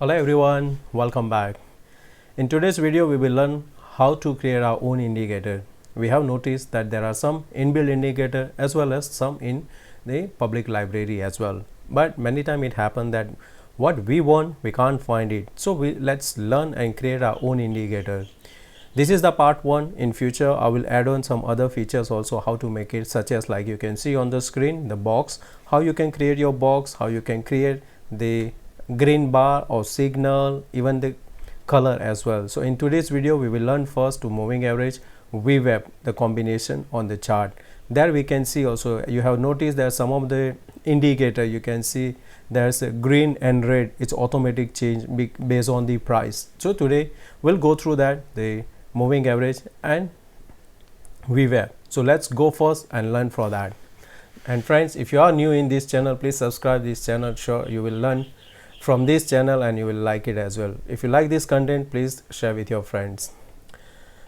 Hello everyone, welcome back. In today's video we will learn how to create our own indicator. We have noticed that there are some inbuilt indicator as well as some in the public library as well, but many times it happens that what we want we can't find it, so let's learn and create our own indicator. This is the part 1. In future I will add on some other features also, how to make it, such as like you can see on the screen the box, how you can create your box, how you can create the green bar or signal, even the color as well. So in today's video we will learn first to moving average, VWAP, the combination on the chart. There we can see also, you have noticed that some of the indicator you can see there's a green and red, it's automatic change based on the price. So today we'll go through that, the moving average and VWAP. So let's go first and learn for that. And friends, if you are new in this channel, please subscribe this channel. Sure, you will learn from this channel and you will like it as well. If you like this content, please share with your friends.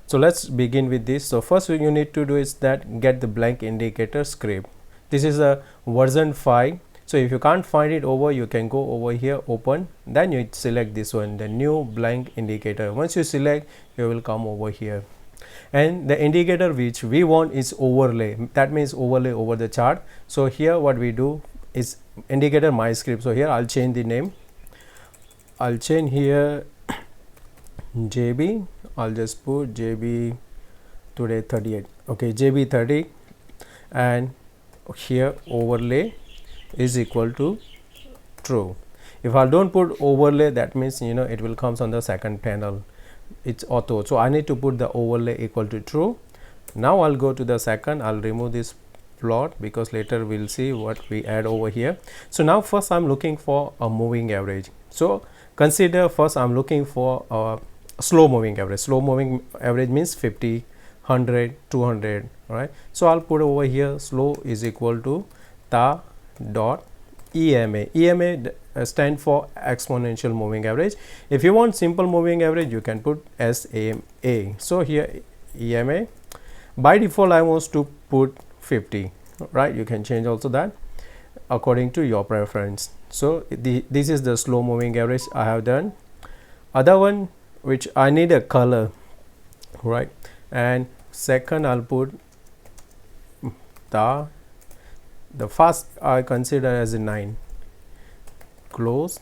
So let's begin with this. So first what you need to do is that get the blank indicator script. This is a version 5. So if you can't find it over, you can go over here, open, then you select this one, the new blank indicator. Once you select, you will come over here, and the indicator which we want is overlay. That means overlay over the chart. So here what we do is indicator my script. So here I'll change the name. I'll change here JB. I'll just put JB today 38. Okay, JB 30, and here overlay is equal to true. If I don't put overlay, that means it will comes on the second panel, it's auto. So I need to put the overlay equal to true. Now I'll go to the second, I'll remove this plot because later we'll see what we add over here. So now first I'm looking for a moving average. So consider first I'm looking for a slow moving average. Slow moving average means 50, 100, 200. All right, so I'll put over here slow is equal to ta dot EMA. EMA stand for exponential moving average. If you want simple moving average, you can put SMA. So here EMA, by default I want to put 50, right? You can change also that according to your preference. So this is the slow moving average I have done. Other one which I need a color, right? And second I'll put the first I consider as a 9, close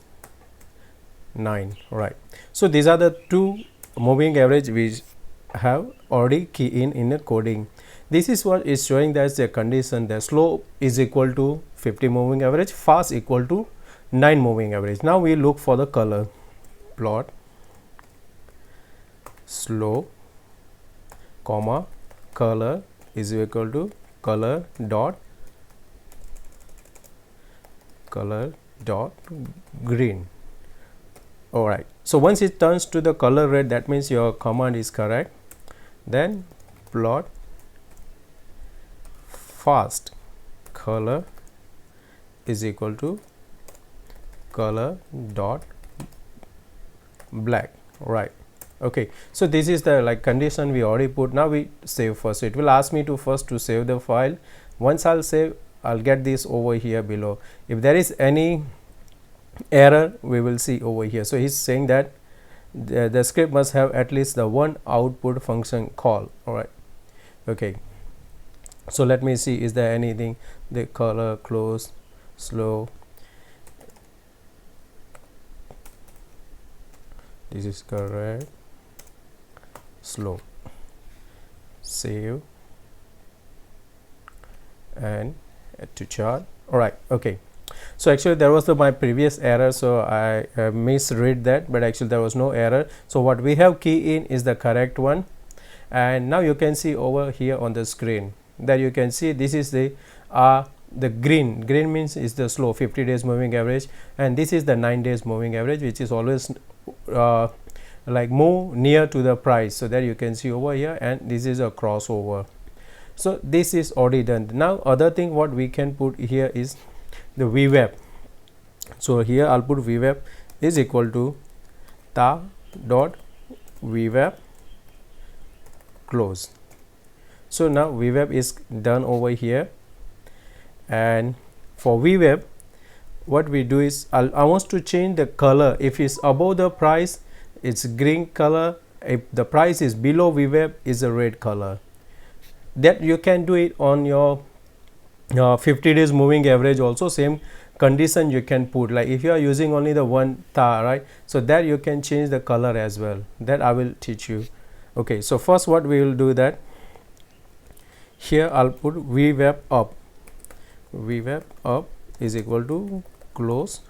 9, right? So these are the two moving average which have already key in a coding. This is what is showing that the condition that slow is equal to 50 moving average, fast equal to 9 moving average. Now we look for the color. Plot slow comma color is equal to color dot green. All right, so once it turns to the color red, that means your command is correct. Then plot fast color is equal to color dot black, right? Okay, so this is the condition we already put. Now we save first. So it will ask me to first to save the file. Once I'll save, I'll get this over here below. If there is any error, we will see over here. So he's saying that the script must have at least the one output function call. All right, okay, so let me see, is there anything? The color close slow, this is correct, slow, save and add to chart. All right, okay, so actually there was my previous error, so I misread that, but actually there was no error. So what we have key in is the correct one, and now you can see over here on the screen that you can see this is the green means is the slow 50 days moving average, and this is the 9 days moving average, which is always move near to the price. So that you can see over here, and this is a crossover. So this is already done. Now other thing what we can put here is the VWAP. So here I'll put VWAP is equal to ta dot VWAP close. So now VWAP is done over here, and for VWAP what we do is I want to change the color. If it's above the price, it's green color. If the price is below VWAP, is a red color. That you can do it on your 50 days moving average also. Same condition you can put, like if you are using only the one tar, right? So that you can change the color as well. That I will teach you. Okay, so first what we will do, that here I'll put VWAP up. VWAP up is equal to close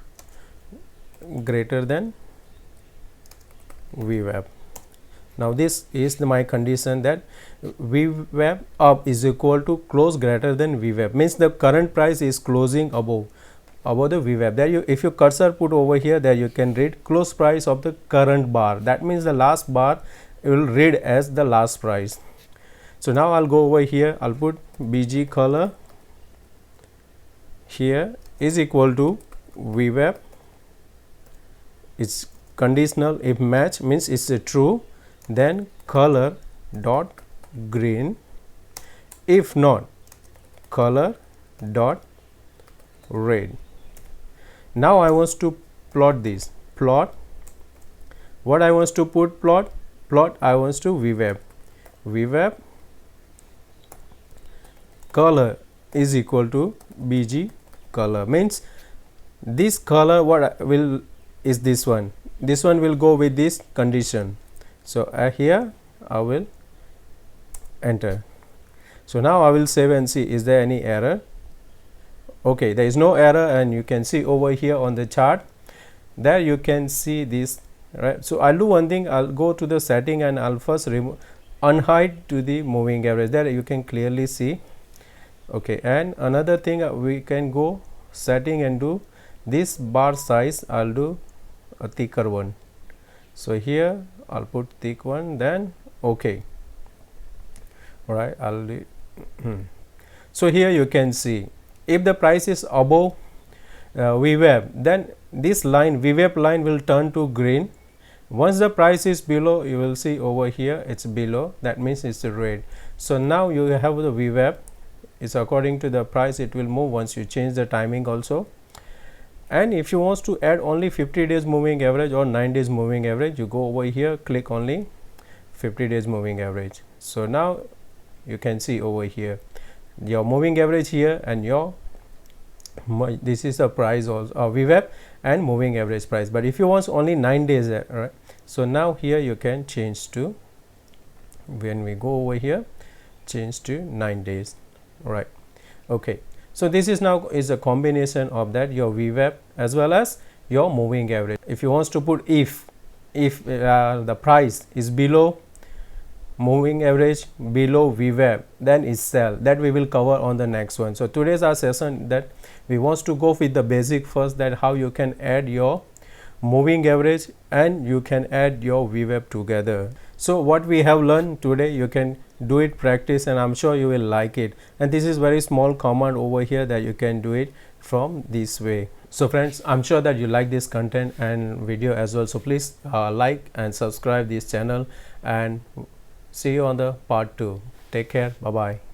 greater than VWAP. Now this is my condition, that VWAP up is equal to close greater than VWAP, means the current price is closing above the VWAP. There you, if you cursor put over here, there you can read close price of the current bar. That means the last bar will read as the last price. So now I'll go over here, I'll put BG color here is equal to VWAP. It's conditional. If match means it's a true, then color dot green. If not, color dot red. Now I want to plot this. Plot. What I want to put plot? Plot I want to VWAP. VWAP color is equal to BG color, means this color what will is this one. This one will go with this condition. So here I will enter. So now I will save and see is there any error. Okay, there is no error, and you can see over here on the chart, there you can see this, right? So I'll do one thing, I'll go to the setting and I'll first remove unhide to the moving average. There you can clearly see. Okay, and another thing, we can go setting and do this bar size. I'll do a thicker one. So here I'll put thick one, then okay. All right, I'll do so here you can see if the price is above VWAP, then this line VWAP line will turn to green. Once the price is below, you will see over here it's below, that means it's red. So now you have the VWAP, it's according to the price it will move once you change the timing also. And if you want to add only 50 days moving average or 9 days moving average, you go over here, click only 50 days moving average. So now you can see over here your moving average here, and your this is the price also VWAP and moving average price. But if you want only 9 days, right? So now here you can change to, when we go over here, change to 9 days, right? Okay, so this is now is a combination of that, your VWAP as well as your moving average. If you want to put if the price is below moving average, below VWAP, then is sell. That we will cover on the next one. So today's our session that we want to go with the basic first, that how you can add your moving average and you can add your VWAP together. So what we have learned today, you can do it, practice, and I'm sure you will like it. And this is very small command over here that you can do it from this way. So friends, I'm sure that you like this content and video as well. So please like and subscribe this channel, and see you on the part 2. Take care. Bye bye.